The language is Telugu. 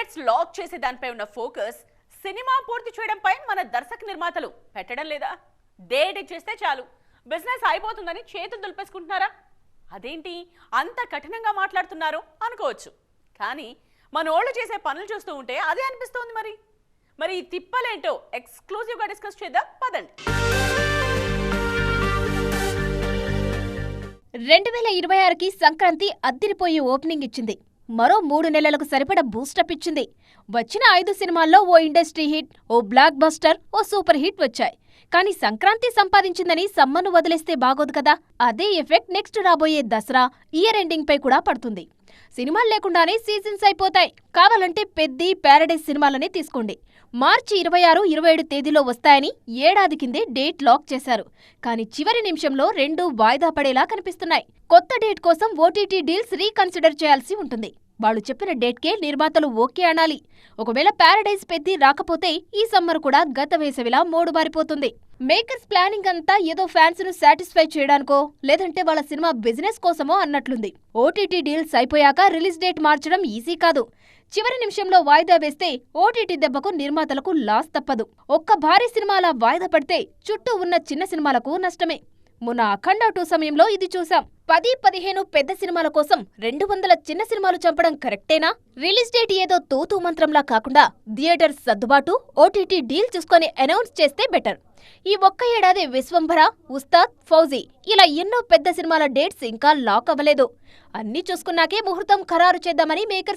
డేట్స్ లాక్ చేసే దానిపై ఉన్న ఫోకస్ సినిమా పూర్తి చేయడంపై మన దర్శక నిర్మాతలు పెట్టడం లేదా? డేట్ ఇచ్చేస్తే చాలు బిజినెస్ అయిపోతుందని చేతులు దులిపేసుకుంటున్నారా? అదేంటి అంత కఠినంగా మాట్లాడుతున్నారు అనుకోవచ్చు. కానీ మనోళ్ళు చేసే పనులు చూస్తూ ఉంటే అదే అనిపిస్తోంది. మరి ఈ తిప్పలేంటో ఎక్స్క్లూజివ్ గా డిస్కస్ చేద్దాం పదండి. 2026కి సంక్రాంతి అద్దిరిపోయి ఓపెనింగ్ ఇచ్చింది. మరో 3 నెలలకు సరిపడ బూస్టప్ ఇచ్చింది. వచ్చిన 5 సినిమాల్లో ఓ ఇండస్ట్రీ హిట్, ఓ బ్లాక్ బస్టర్, ఓ సూపర్ హిట్ వచ్చాయి. కానీ సంక్రాంతి సంపాదించిందని సమ్మను వదిలేస్తే బాగోదు కదా. అదే ఎఫెక్ట్ నెక్స్ట్ రాబోయే దసరా, ఇయర్ ఎండింగ్ పై కూడా పడుతుంది. సినిమాలు లేకుండానే సీజన్స్ అయిపోతాయి. కావాలంటే పెద్ది, ప్యారడైజ్ సినిమాలనే తీసుకోండి. మార్చి 26, 27 తేదీలో వస్తాయని ఏడాది కిందే డేట్ లాక్ చేశారు. కానీ చివరి నిమిషంలో 2 వాయిదా పడేలా కనిపిస్తున్నాయి. కొత్త డేట్ కోసం ఓటీటీ డీల్స్ రీకన్సిడర్ చేయాల్సి ఉంటుంది. వాళ్ళు చెప్పిన డేట్కే నిర్మాతలు ఓకే అనాలి. ఒకవేళ ప్యారడైజ్ పెద్ది రాకపోతే ఈ సమ్మర్ కూడా గత వేసవిలా మోడుబారిపోతుంది. మేకర్స్ ప్లానింగ్ అంతా ఏదో ఫ్యాన్స్ ను సాటిస్ఫై చేయడానికో లేదంటే వాళ్ళ సినిమా బిజినెస్ కోసమో అన్నట్లుంది. ఓటీటీ డీల్స్ అయిపోయాక రిలీజ్ డేట్ మార్చడం ఈజీ కాదు. చివరి నిమిషంలో వాయిదా వేస్తే ఓటీటీ దెబ్బకు నిర్మాతలకు లాస్ తప్పదు. ఒక్క భారీ సినిమా అలా వాయిదా పడితే చుట్టూ ఉన్న చిన్న సినిమాలకు నష్టమే. మొన్న అఖండ 2 సమయంలో ఇది చూసాం. 10-15 పెద్ద సినిమాల కోసం 200 చిన్న సినిమాలు చంపడం కరెక్టేనా? రిలీజ్ డేట్ ఏదో తూతూ మంత్రంలా కాకుండా థియేటర్స్ సర్దుబాటు, ఓటీటీ డీల్ చూసుకొని అనౌన్స్ చేస్తే బెటర్. ఈ ఒక్క ఏడాది విశ్వంభర, ఉస్తాద్, ఫౌజీ ఇలా ఎన్నో పెద్ద సినిమాల డేట్స్ ఇంకా లాక్ అవ్వలేదు. అన్నీ చూసుకున్నాకే ముహూర్తం ఖరారు చేద్దామని మేకర్స్